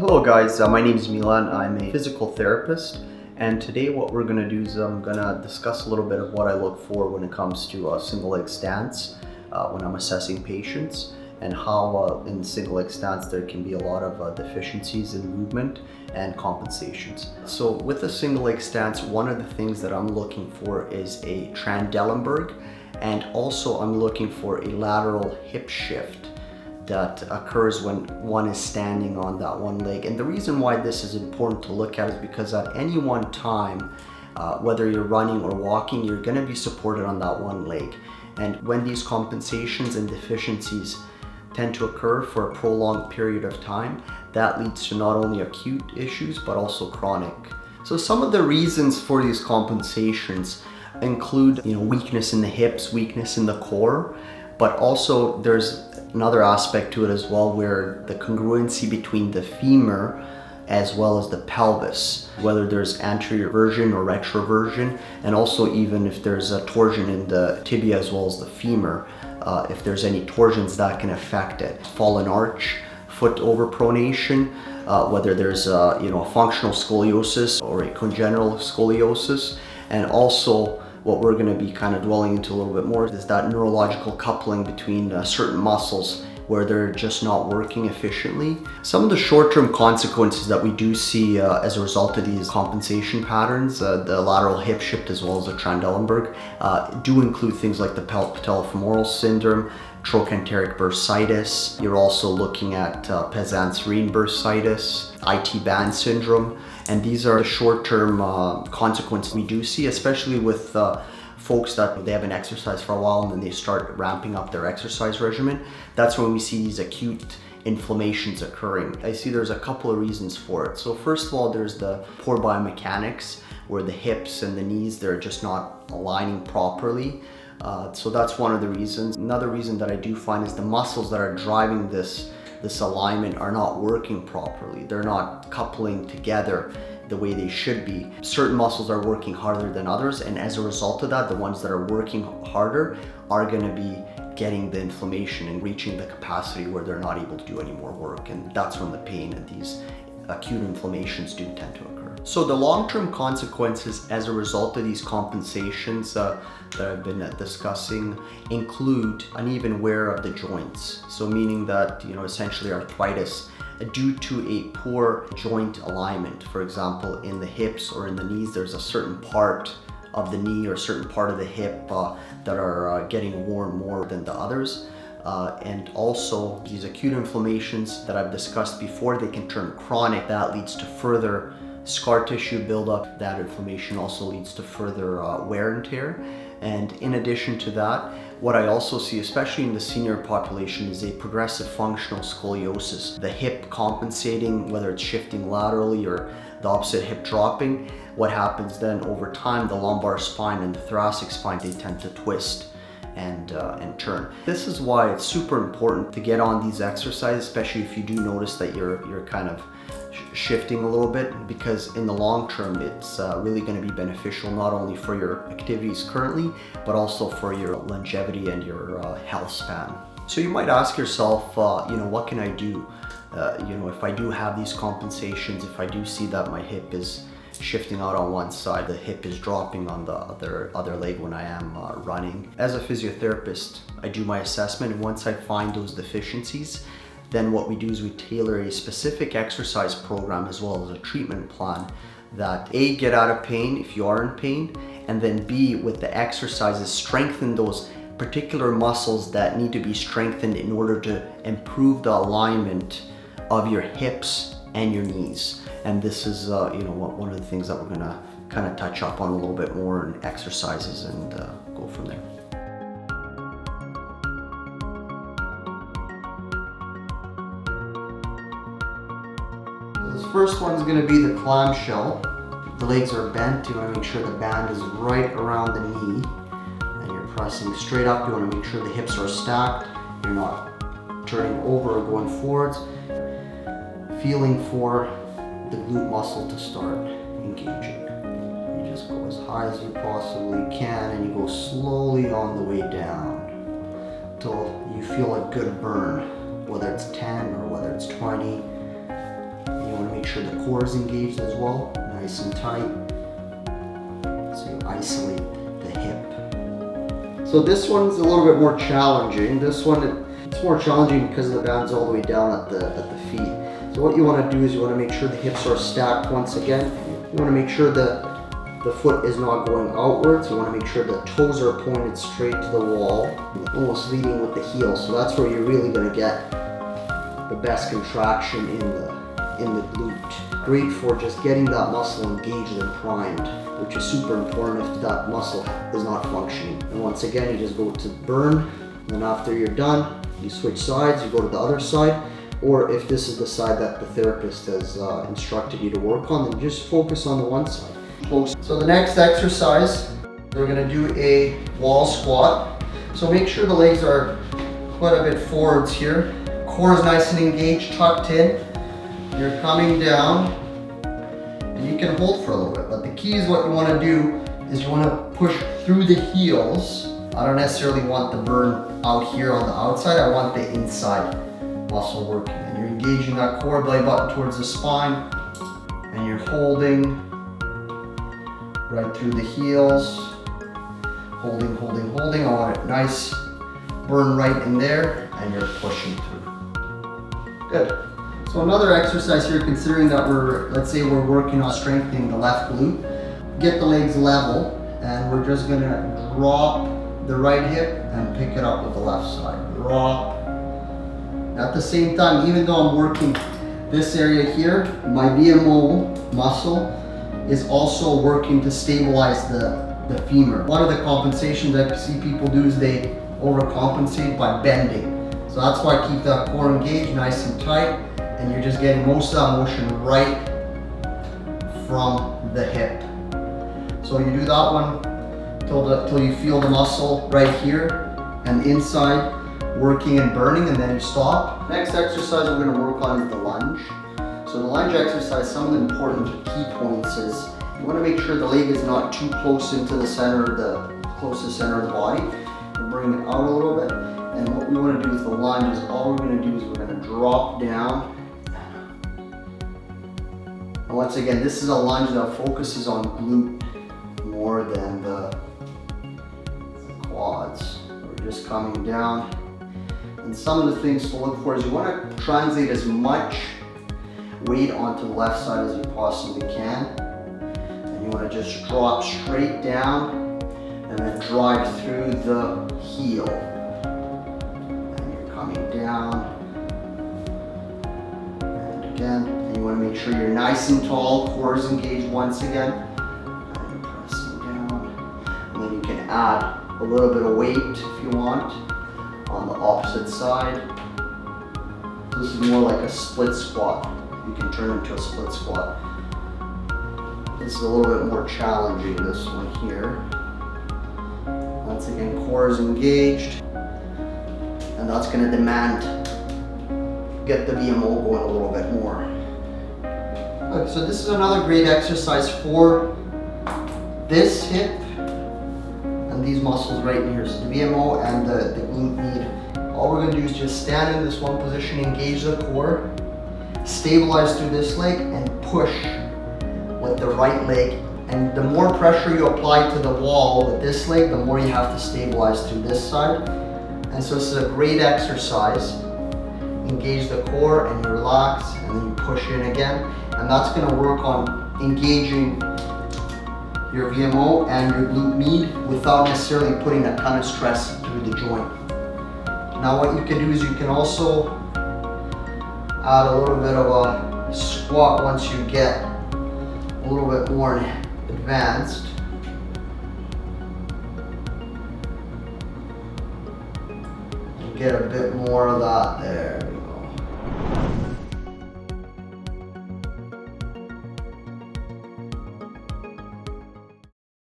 Hello guys, my name is Milan. I'm a physical therapist, and today what we're going to do is I'm going to discuss a little bit of what I look for when it comes to a single leg stance when I'm assessing patients, and how in single leg stance there can be a lot of deficiencies in movement and compensations. So with a single leg stance, one of the things that I'm looking for is a Trendelenburg, and also I'm looking for a lateral hip shift that occurs when one is standing on that one leg. And the reason why this is important to look at is because at any one time, whether you're running or walking, you're going to be supported on that one leg. And when these compensations and deficiencies tend to occur for a prolonged period of time, that leads to not only acute issues but also chronic. So some of the reasons for these compensations include, weakness in the hips, weakness in the core, but also there's another aspect to it as well, where the congruency between the femur as well as the pelvis, whether there's anterior version or retroversion, and also even if there's a torsion in the tibia as well as the femur, if there's any torsions that can affect it. Fallen arch, foot overpronation, whether there's a functional scoliosis or a congenital scoliosis, and also what we're going to be kind of dwelling into a little bit more is that neurological coupling between certain muscles where they're just not working efficiently. Some of the short-term consequences that we do see as a result of these compensation patterns, the lateral hip shift as well as the Trendelenburg, do include things like the patellofemoral syndrome, trochanteric bursitis. You're also looking at Pezan-Serine bursitis, IT band syndrome, and these are the short-term consequences we do see, especially with folks that they haven't exercised for a while and then they start ramping up their exercise regimen. That's when we see these acute inflammations occurring. I see there's a couple of reasons for it. So first of all, there's the poor biomechanics where the hips and the knees, they're just not aligning properly. So that's one of the reasons. Another reason that I do find is the muscles that are driving this alignment are not working properly. They're not coupling together the way they should be. Certain muscles are working harder than others, and as a result of that, the ones that are working harder are going to be getting the inflammation and reaching the capacity where they're not able to do any more work, and that's when the pain and these acute inflammations do tend to occur. So the long-term consequences as a result of these compensations that I've been discussing include uneven wear of the joints. So meaning that, essentially arthritis due to a poor joint alignment. For example, in the hips or in the knees, there's a certain part of the knee or a certain part of the hip that are getting worn more than the others. And also these acute inflammations that I've discussed before, they can turn chronic. That leads to further scar tissue buildup. That inflammation also leads to further wear and tear. And in addition to that, what I also see, especially in the senior population, is a progressive functional scoliosis. The hip compensating, whether it's shifting laterally or the opposite hip dropping, what happens then over time, the lumbar spine and the thoracic spine, they tend to twist and turn. This is why it's super important to get on these exercises, especially if you do notice that you're kind of shifting a little bit, because in the long term it's really going to be beneficial not only for your activities currently but also for your longevity and your health span. So you might ask yourself, what can I do? If I do have these compensations, if I do see that my hip is shifting out on one side, the hip is dropping on the other leg when I am running. As a physiotherapist, I do my assessment, and once I find those deficiencies, then what we do is we tailor a specific exercise program as well as a treatment plan that A, get out of pain if you are in pain, and then B, with the exercises, strengthen those particular muscles that need to be strengthened in order to improve the alignment of your hips and your knees. And this is one of the things that we're going to kind of touch up on a little bit more in exercises and go from there. This first one is going to be the clamshell. The legs are bent. You want to make sure the band is right around the knee, and you're pressing straight up. You want to make sure the hips are stacked. You're not turning over or going forwards. Feeling for the glute muscle to start engaging. You just go as high as you possibly can, and you go slowly on the way down until you feel a good burn, whether it's 10 or whether it's 20. You want make sure the core is engaged as well, nice and tight. So you isolate the hip. So this one's a little bit more challenging. This one, it's more challenging because the band's all the way down at the feet. So what you want to do is you want to make sure the hips are stacked once again. You want to make sure the foot is not going outwards. You want to make sure the toes are pointed straight to the wall, almost leading with the heel. So that's where you're really going to get the best contraction in the glute. Great for just getting that muscle engaged and primed, which is super important if that muscle is not functioning. And once again, you just go to burn, and then after you're done, you switch sides, you go to the other side, or if this is the side that the therapist has instructed you to work on, then just focus on the one side. So the next exercise, we're going to do a wall squat. So make sure the legs are quite a bit forwards here. Core is nice and engaged, tucked in. You're coming down, and you can hold for a little bit, but the key is what you want to do is you want to push through the heels. I don't necessarily want the burn out here on the outside, I want the inside muscle working. And you're engaging that core, belly button towards the spine, and you're holding right through the heels. Holding, holding, holding. I want it nice, burn right in there, and you're pushing through. Good. So another exercise here, considering that let's say we're working on strengthening the left glute, get the legs level, and we're just gonna drop the right hip and pick it up with the left side. Drop. At the same time, even though I'm working this area here, my VMO muscle is also working to stabilize the femur. One of the compensations I see people do is they overcompensate by bending. So that's why I keep that core engaged, nice and tight, and you're just getting most of that motion right from the hip. So you do that one till you feel the muscle right here and the inside working and burning, and then you stop. Next exercise we're going to work on is the lunge. So the lunge exercise, some of the important key points is you want to make sure the leg is not too close into the center, the closest center of the body. We'll bring it out a little bit. And what we want to do with the lunge is all we're going to do is we're going to drop down. And once again, this is a lunge that focuses on glute more than the quads. We're just coming down. And some of the things to look for is you want to translate as much weight onto the left side as you possibly can. And you want to just drop straight down and then drive through the heel. And you're coming down. And again, and you want to make sure you're nice and tall, core is engaged once again. And you're pressing down. And then you can add a little bit of weight if you want on the opposite side. This is more like a split squat. You can turn into a split squat. This is a little bit more challenging, this one here. Once again, core is engaged, and that's going to demand get the VMO going a little bit more. Okay, so this is another great exercise for this hip and these muscles right here. So the VMO and the glute med. All we're going to do is just stand in this one position, engage the core, stabilize through this leg, and push with the right leg. And the more pressure you apply to the wall with this leg, the more you have to stabilize through this side. And so this is a great exercise. Engage the core and you relax, and then you push in again. And that's going to work on engaging your VMO and your glute med without necessarily putting a ton of stress through the joint. Now what you can do is you can also add a little bit of a squat once you get a little bit more advanced. And get a bit more of that there.